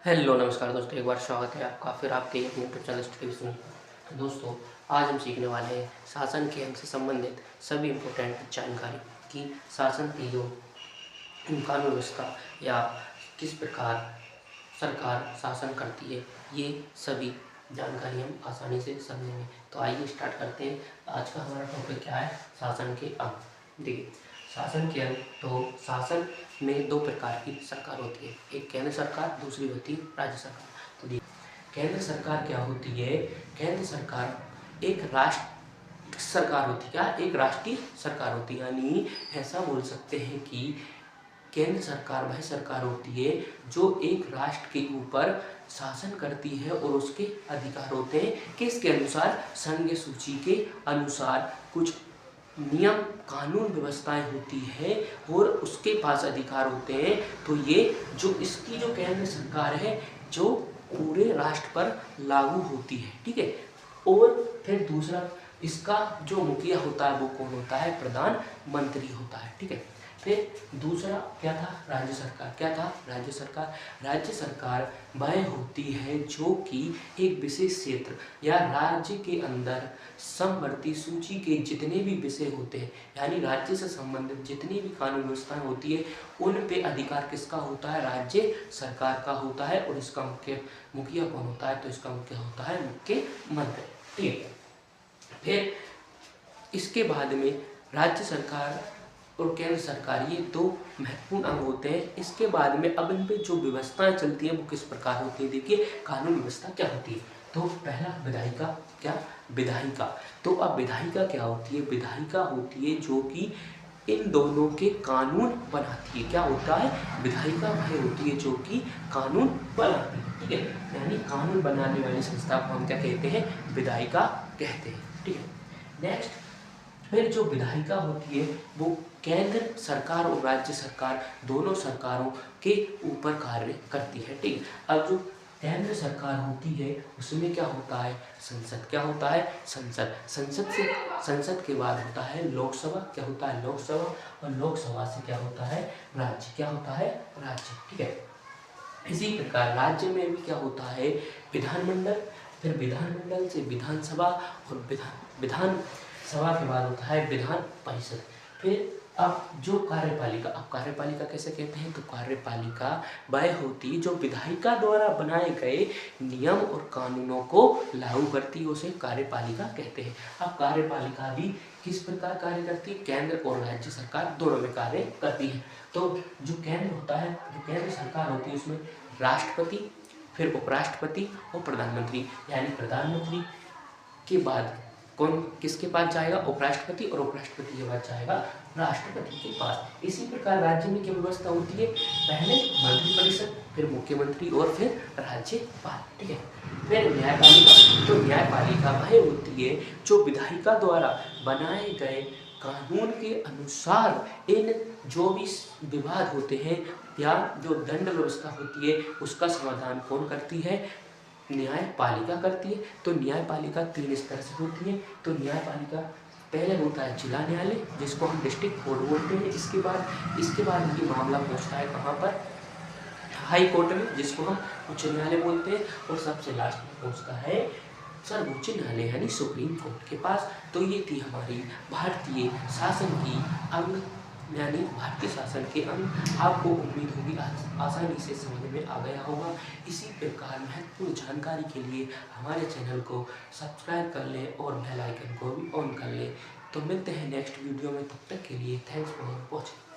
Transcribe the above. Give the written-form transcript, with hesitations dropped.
Hello नमस्कार दोस्तों, एक बार स्वागत है आपका फिर आपके अपने यूट्यूब चैनल स्टडी में। तो दोस्तों, आज हम सीखने वाले हैं शासन के अंग से संबंधित सभी इम्पोर्टेंट जानकारी कि शासन की जो कानून व्यवस्था या किस प्रकार सरकार शासन करती है, ये सभी जानकारी हम आसानी से समझेंगे। तो आइए स्टार्ट करते हैं। आज का हमारा टॉपिक क्या है? शासन के अंग। देखिए, शासन के अंग, तो शासन में दो प्रकार की सरकार होती है, एक केंद्र सरकार, दूसरी होती है राज्य सरकार। तो देखिए, केंद्र सरकार क्या होती है? केंद्र सरकार एक राष्ट्र सरकार होती है। क्या? एक राष्ट्रीय सरकार होती है। यानी ऐसा बोल सकते हैं कि केंद्र सरकार वह सरकार होती है जो एक राष्ट्र के ऊपर शासन करती है और उसके अधिकार होते हैं किसके अनुसार? संघीय सूची के अनुसार कुछ नियम कानून व्यवस्थाएं होती है और उसके पास अधिकार होते हैं। तो ये जो इसकी जो केंद्र सरकार है जो पूरे राष्ट्र पर लागू होती है, ठीक है। और फिर दूसरा, इसका जो मुखिया होता है वो कौन होता है? प्रधानमंत्री होता है, ठीक है। फिर दूसरा क्या था? राज्य सरकार। क्या था? राज्य सरकार। राज्य सरकार वह होती है जो कि एक विशेष क्षेत्र या राज्य के अंदर समवर्ती सूची के जितने भी विषय होते हैं, यानी राज्य से संबंधित जितनी भी कानून व्यवस्थाएं होती है, उन पे अधिकार किसका होता है? राज्य सरकार का होता है। और इसका मुखिया कौन होता है? तो इसका मुखिया होता है मुख्यमंत्री, ठीक है। फिर इसके बाद में राज्य सरकार और केंद्र सरकार, ये दो महत्वपूर्ण अंग होते हैं। इसके बाद में अब इन पे जो व्यवस्थाएं चलती है वो किस प्रकार होती है? देखिए, कानून व्यवस्था क्या होती है? तो पहला विधायिका। क्या? विधायिका। तो अब विधायिका क्या होती है? विधायिका होती है जो कि इन दोनों के कानून बनाती है। क्या होता है? विधायिका वह होती है जो कि कानून बनाती है, ठीक है। यानी कानून बनाने वाली संस्था को हम क्या कहते हैं? विधायिका कहते हैं, ठीक है। नेक्स्ट, फिर जो विधायिका होती है वो केंद्र सरकार और राज्य सरकार दोनों सरकारों के ऊपर कार्य करती है, ठीक है। अब जो केंद्र सरकार होती है उसमें क्या होता है? संसद। क्या होता है? संसद। संसद के बाद होता है लोकसभा। क्या होता है? लोकसभा। और लोकसभा से क्या होता है? राज्य। क्या होता है? राज्य, ठीक है। इसी प्रकार राज्य में भी क्या होता है? विधानमंडल। फिर विधानमंडल से विधानसभा और विधानसभा के बाद होता है विधान परिषद। फिर अब जो कार्यपालिका, अब कार्यपालिका कैसे कहते हैं? तो कार्यपालिका वह होती है जो विधायिका द्वारा बनाए गए नियम और कानूनों को लागू करती है, उसे कार्यपालिका कहते हैं। अब कार्यपालिका भी किस प्रकार कार्य करती है? केंद्र और राज्य सरकार दोनों में कार्य करती है। तो जो केंद्र होता है, जो केंद्र सरकार होती है उसमें राष्ट्रपति, फिर उपराष्ट्रपति और प्रधानमंत्री। यानी प्रधानमंत्री के बाद कौन किसके पास जाएगा? उपराष्ट्रपति। और उपराष्ट्रपति के बाद जाएगा राष्ट्रपति के पास। इसी प्रकार राज्य में क्या व्यवस्था होती है? पहले मंत्रिपरिषद, फिर मुख्यमंत्री और फिर राज्यपाल, ठीक है। फिर न्यायपालिका। तो न्यायपालिका वह होती है जो विधायिका द्वारा बनाए गए कानून के अनुसार इन जो भी विवाद होते हैं या जो दंड व्यवस्था होती है उसका समाधान कौन करती है? न्यायपालिका करती है। तो न्यायपालिका 3 स्तर से होती है। तो न्यायपालिका पहले होता है जिला न्यायालय जिसको हम डिस्ट्रिक्ट कोर्ट बोलते हैं। इसके बाद ये मामला पहुंचता है कहाँ पर? हाई कोर्ट में, जिसको हम उच्च न्यायालय बोलते हैं। और सबसे लास्ट में पहुंचता है सर्वोच्च न्यायालय यानी सुप्रीम कोर्ट के पास। तो ये थी हमारी भारतीय शासन की अंग, यानी भारतीय शासन के अंग। आपको उम्मीद होगी आसानी से समझ में आ गया होगा। इसी प्रकार महत्वपूर्ण जानकारी के लिए हमारे चैनल को सब्सक्राइब कर लें और बेल आइकन को भी ऑन कर लें। तो मिलते हैं नेक्स्ट वीडियो में, तब तक के लिए थैंक्स फॉर वॉचिंग।